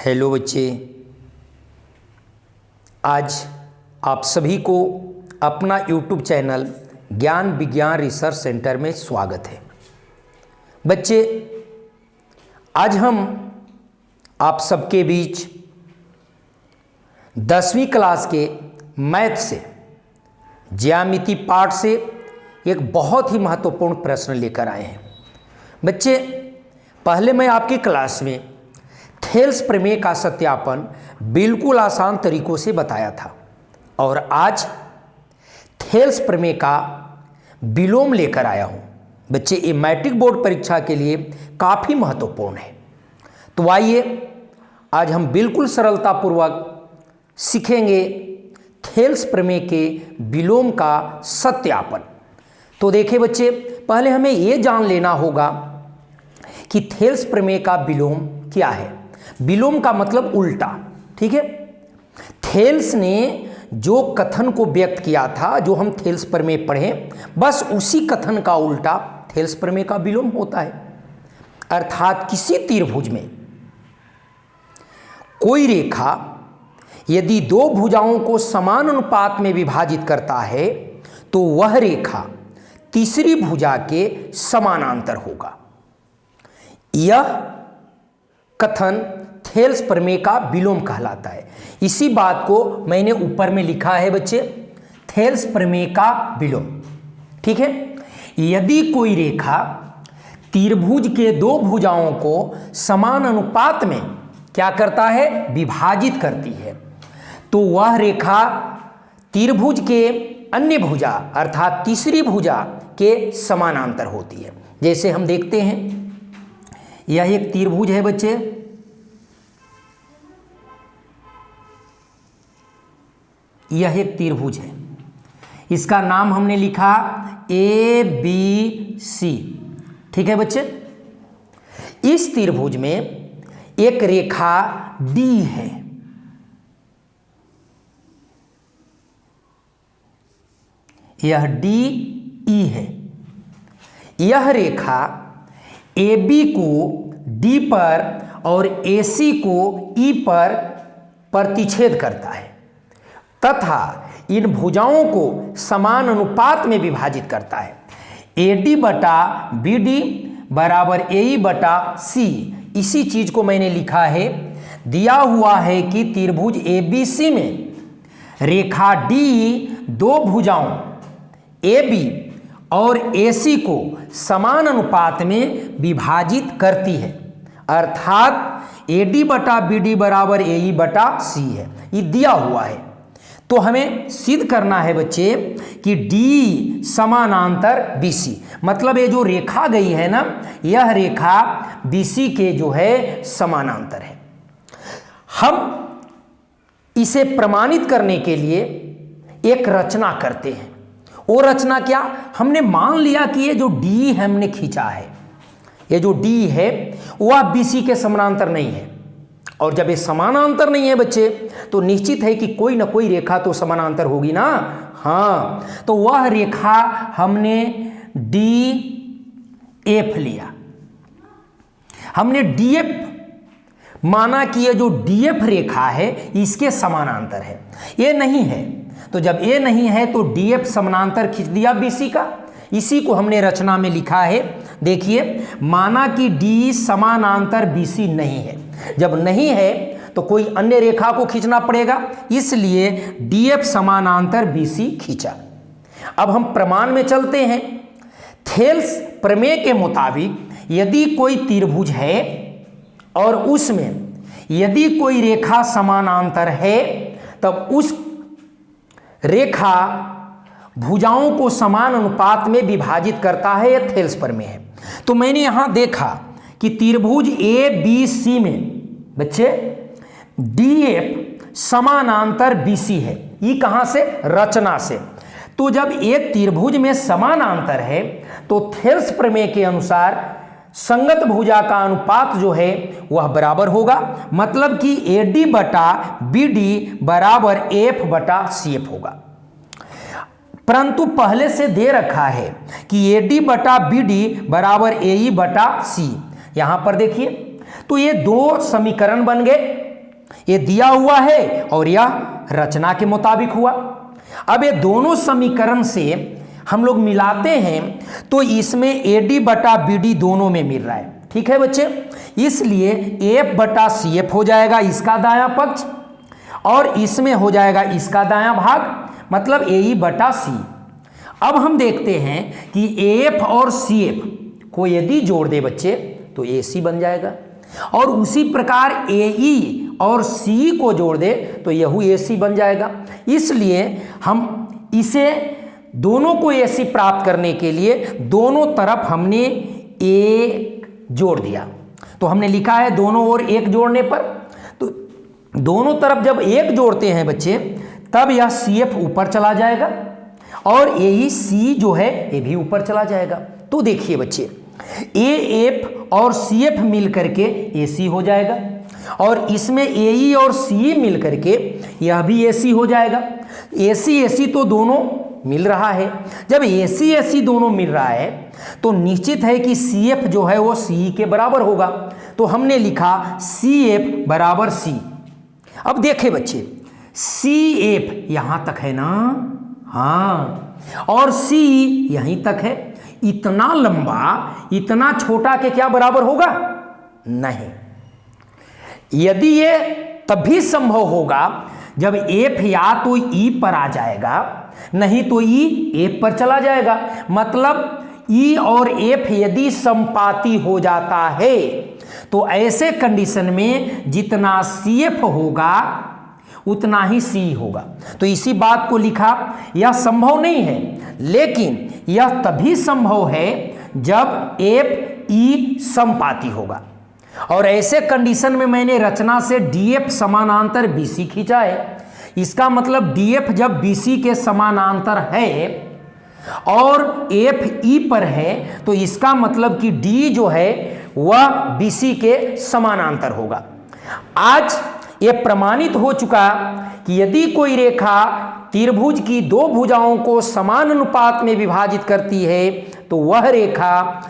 Hello बच्चे, आज आप सभी को अपना यूट्यूब चैनल ज्ञान विज्ञान रिसर्च सेंटर में स्वागत है। बच्चे, आज हम आप सबके बीच 10वीं क्लास के मैथ से ज्यामिति पाठ से एक बहुत ही महत्वपूर्ण प्रश्न लेकर आए हैं। बच्चे, पहले मैं आपकी क्लास में थेल्स प्रमेय का सत्यापन बिल्कुल आसान तरीकों से बताया था और आज थेल्स प्रमेय का विलोम लेकर आया हूं। बच्चे, ये मैट्रिक बोर्ड परीक्षा के लिए काफ़ी महत्वपूर्ण है। तो आइए आज हम बिल्कुल सरलतापूर्वक सीखेंगे थेल्स प्रमेय के विलोम का सत्यापन। तो देखिए बच्चे, पहले हमें ये जान लेना होगा कि थेल्स प्रमेय का विलोम क्या है। विलोम का मतलब उल्टा, ठीक है। थेल्स ने जो कथन को व्यक्त किया था, जो हम थेल्स प्रमेय पढ़े, बस उसी कथन का उल्टा थेल्स प्रमेय का विलोम होता है। अर्थात किसी त्रिभुज में कोई रेखा यदि दो भुजाओं को समान अनुपात में विभाजित करता है तो वह रेखा तीसरी भुजा के समानांतर होगा। यह कथन थेल्स प्रमेय का विलोम कहलाता है। इसी बात को मैंने ऊपर में लिखा है बच्चे, थेल्स प्रमेय का विलोम, ठीक है। यदि कोई रेखा त्रिभुज के दो भुजाओं को समान अनुपात में क्या करता है, विभाजित करती है, तो वह रेखा त्रिभुज के अन्य भुजा अर्थात तीसरी भुजा के समानांतर होती है। जैसे हम देखते हैं, यह एक त्रिभुज है बच्चे, यह एक त्रिभुज है। इसका नाम हमने लिखा ABC, ठीक है बच्चे। इस त्रिभुज में एक रेखा D है। यह DE है। यह रेखा AB को D पर और AC को E पर प्रतिच्छेद करता है तथा इन भुजाओं को समान अनुपात में विभाजित करता है। AD बटा BD बराबर AE बटा C। इसी चीज को मैंने लिखा है, दिया हुआ है कि त्रिभुज ABC में रेखा DE दो भुजाओं AB और AC को समान अनुपात में विभाजित करती है। अर्थात AD बटा BD बराबर AE बटा C है। ये दिया हुआ है। तो हमें सिद्ध करना है बच्चे कि D समानांतर BC, मतलब ये जो रेखा गई है ना, यह रेखा BC के जो है समानांतर है। हम इसे प्रमाणित करने के लिए एक रचना करते हैं। वो रचना क्या, हमने मान लिया कि ये जो D हमने खींचा है, ये जो D है वह BC के समानांतर नहीं है। और जब ये समानांतर नहीं है बच्चे, तो निश्चित है कि कोई ना कोई रेखा तो समानांतर होगी ना। हाँ, तो वह रेखा हमने DF लिया। हमने DF माना कि ये जो DF रेखा है इसके समानांतर है। ये नहीं है, तो जब ये नहीं है तो DF समानांतर खींच दिया BC का। इसी को हमने रचना में लिखा है। देखिए, माना कि D समानांतर BC नहीं है। जब नहीं है तो कोई अन्य रेखा को खींचना पड़ेगा, इसलिए DF समानांतर BC खींचा। अब हम प्रमाण में चलते हैं। थेल्स प्रमेय के मुताबिक यदि कोई त्रिभुज है और उसमें यदि कोई रेखा समानांतर है, तब उस रेखा भुजाओं को समान अनुपात में विभाजित करता है। यह थेल्स प्रमेय है। तो मैंने यहां देखा कि त्रिभुज ABC में बच्चे DF समानांतर BC है। ये कहां से, रचना से। तो जब एक त्रिभुज में समानांतर है तो थेल्स प्रमेय के अनुसार संगत भुजा का अनुपात जो है वह बराबर होगा, मतलब कि AD बटा BD बराबर F बटा CF होगा। परंतु पहले से दे रखा है कि AD बटा BD बराबर AE बटा C। यहां पर देखिए, तो ये दो समीकरण बन गए। ये दिया हुआ है और यह रचना के मुताबिक हुआ। अब ये दोनों समीकरण से हम लोग मिलाते हैं तो इसमें AD बटा BD दोनों में मिल रहा है। ठीक है बच्चे, इसलिए F बटा CF हो जाएगा इसका दायां पक्ष और इसमें हो जाएगा इसका दायां भाग, मतलब AE बटा C। अब हम देखते हैं कि AF और CF को यदि जोड़ दे बच्चे तो AC बन जाएगा, और उसी प्रकार AE और C को जोड़ दे तो यह AC बन जाएगा। इसलिए हम इसे दोनों को AC प्राप्त करने के लिए दोनों तरफ हमने 1 जोड़ दिया। तो हमने लिखा है दोनों ओर 1 जोड़ने पर, तो दोनों तरफ जब 1 जोड़ते हैं बच्चे तब यह CF ऊपर चला जाएगा और AEC जो है ये भी ऊपर चला जाएगा। तो देखिए बच्चे, AF और CF मिल करके AC हो जाएगा और इसमें AE और CE मिल करके यह भी AC हो जाएगा। AC तो दोनों मिल रहा है। जब AC दोनों मिल रहा है तो निश्चित है कि CF जो है वो CE के बराबर होगा। तो हमने लिखा CF बराबर C। अब देखें बच्चे, CF यहां तक है ना, हाँ, और C यहीं तक है। इतना लंबा इतना छोटा के क्या बराबर होगा? नहीं। यदि ये तभी संभव होगा जब F या तो E पर आ जाएगा, नहीं तो E F पर चला जाएगा। मतलब E और F यदि समपाती हो जाता है तो ऐसे कंडीशन में जितना CF होगा उतना ही C होगा। तो इसी बात को लिखा, यह संभव नहीं है, लेकिन यह तभी संभव है जब F E समपाती होगा। और ऐसे कंडीशन में मैंने रचना से DF समानांतर BC खींचा है। इसका मतलब DF जब BC के समानांतर है और F E पर है तो इसका मतलब कि D जो है वह BC के समानांतर होगा। आज यह प्रमाणित हो चुका कि यदि कोई रेखा त्रिभुज की 2 भुजाओं को समान अनुपात में विभाजित करती है तो वह रेखा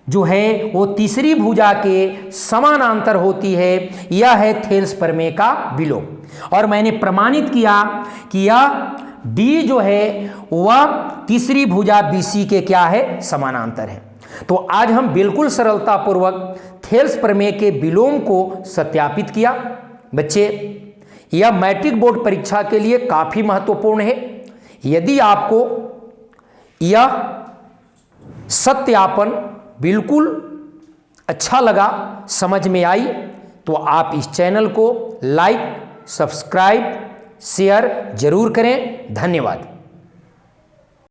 जो है वो तीसरी भुजा के समानांतर होती है। यह है थेल्स प्रमेय का विलोम। और मैंने प्रमाणित किया कि यह D जो है वह तीसरी भुजा BC के क्या है? समानांतर है। तो आज हम बिल्कुल सरलतापूर्वक थेल्स प्रमेय के विलोम को सत्यापित किया। बच्चे, यह मैट्रिक बोर्ड परीक्षा के लिए काफी महत्वपूर्ण है। यदि आपको यह सत्यापन बिल्कुल अच्छा लगा, समझ में आई, तो आप इस चैनल को लाइक, सब्सक्राइब, शेयर जरूर करें। धन्यवाद।